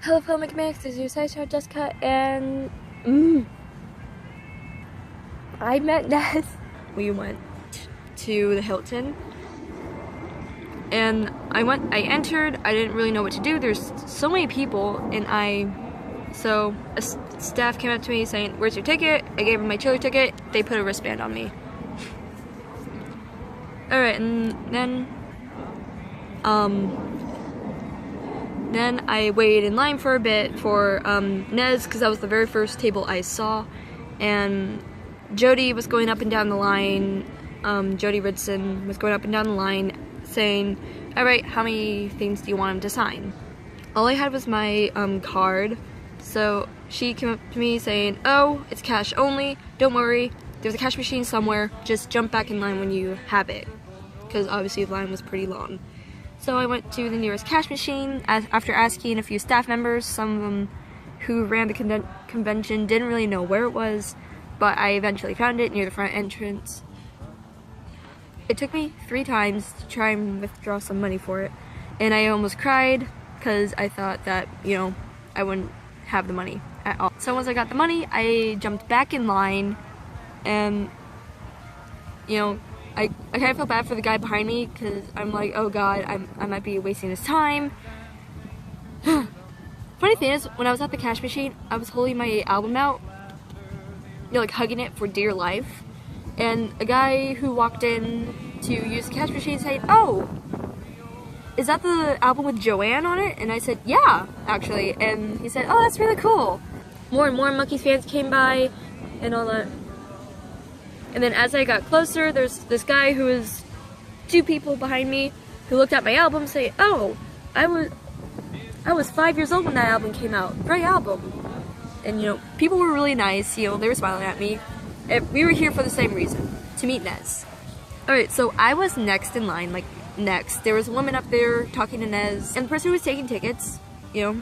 Hello Filmic Mix, this is your sideshow Jessica, and I met Nez. We went to the Hilton, and I entered, I didn't really know what to do. There's so many people, and so a staff came up to me saying, "Where's your ticket?" I gave them my chiller ticket. They put a wristband on me. Alright, and then I waited in line for a bit for Nez, because that was the very first table I saw, and Jody was going up and down the line. Jody Ridson was going up and down the line saying, "Alright, how many things do you want him to sign?" All I had was my card, so she came up to me saying, "Oh, it's cash only, don't worry, there's a cash machine somewhere, just jump back in line when you have it," because obviously the line was pretty long. So I went to the nearest cash machine after asking a few staff members. Some of them who ran the convention didn't really know where it was, but I eventually found it near the front entrance. It took me 3 times to try and withdraw some money for it, and I almost cried because I thought that, I wouldn't have the money at all. So once I got the money, I jumped back in line, and I kind of felt bad for the guy behind me, because I'm like, oh god, I might be wasting his time. Funny thing is, when I was at the cash machine, I was holding my album out, like hugging it for dear life, and a guy who walked in to use the cash machine said, "Oh, is that the album with Joanne on it?" And I said, "Yeah, actually." And he said, "Oh, that's really cool." More and more Monkees fans came by and all that. And then as I got closer, there's this guy who was 2 people behind me who looked at my album saying, "Oh, I was 5 years old when that album came out. Great album." And people were really nice, they were smiling at me. We were here for the same reason, to meet Nez. Alright, so I was next in line, next. There was a woman up there talking to Nez, and the person who was taking tickets,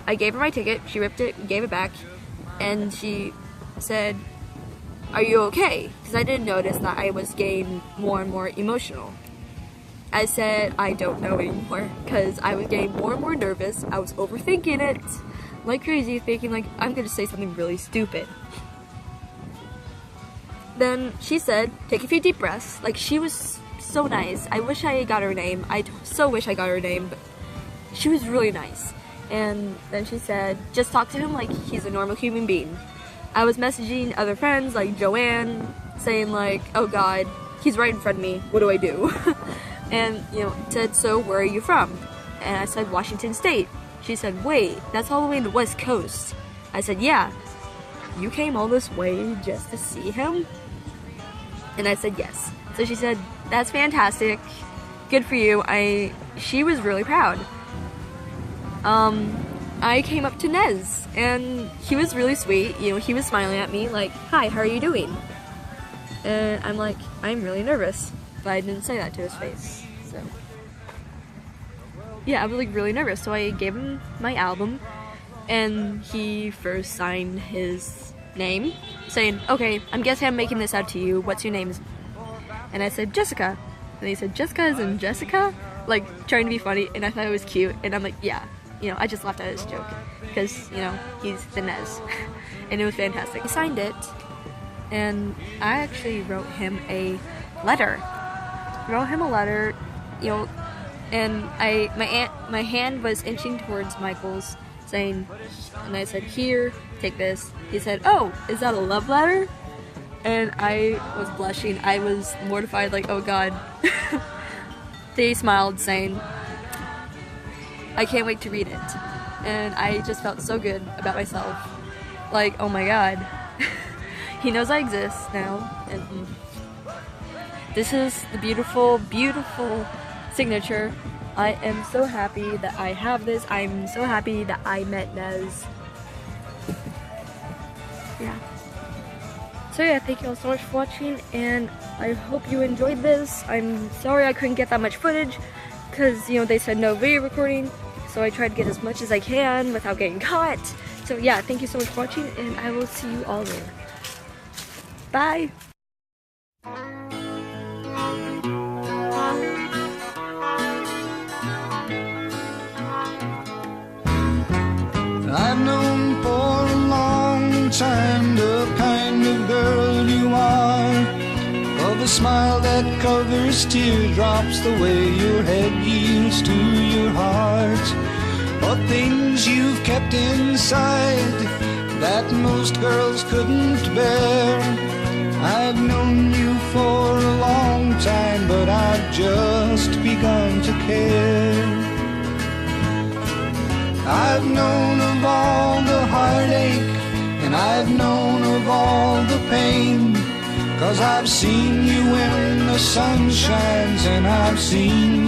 I gave her my ticket, she ripped it, gave it back, and she said, "Are you okay?" Because I didn't notice that I was getting more and more emotional. I said, "I don't know anymore," because I was getting more and more nervous. I was overthinking it like crazy, thinking like I'm gonna say something really stupid. Then she said, "Take a few deep breaths." Like, she was so nice. I wish I got her name. I so wish I got her name, but she was really nice. And then she said, "Just talk to him like he's a normal human being." I was messaging other friends like Joanne, saying like, "Oh god, he's right in front of me, what do I do?" And said, "So where are you from?" And I said, "Washington State." She said, "Wait, that's all the way in the West Coast." I said, "Yeah, you came all this way just to see him?" And I said, "Yes." So she said, "That's fantastic, good for you." She was really proud. I came up to Nez, and he was really sweet. He was smiling at me like, "Hi, how are you doing?" And I'm like, "I'm really nervous," but I didn't say that to his face. So yeah, I was like really nervous. So I gave him my album, and he first signed his name, saying, "Okay, I'm guessing I'm making this out to you. What's your name?" And I said, "Jessica." And he said, "Jessica as in Jessica?" Like, trying to be funny, and I thought it was cute, and I'm like, yeah. I just laughed at his joke, because, he's the Nez, and it was fantastic. He signed it, and I actually wrote him a letter. And my hand was inching towards Michael's, saying, and I said, "Here, take this." He said, "Oh, is that a love letter?" And I was blushing. I was mortified, like, oh god. They smiled, saying, "I can't wait to read it." And I just felt so good about myself. Like, oh my god. He knows I exist now. And this is the beautiful, beautiful signature. I am so happy that I have this. I'm so happy that I met Nez. Yeah. So yeah, thank you all so much for watching, and I hope you enjoyed this. I'm sorry I couldn't get that much footage, because, they said no video recording, so I tried to get as much as I can without getting caught. So yeah, thank you so much for watching, and I will see you all later. Bye! I've known for a long time the kind of girl you are, of a smile that covers teardrops, the way your head yields to your heart. But things you've kept inside that most girls couldn't bear. I've known you for a long time, but I've just begun to care. I've known of all the heartache, and I've known of all the pain, 'cause I've seen you when the sun shines, and I've seen you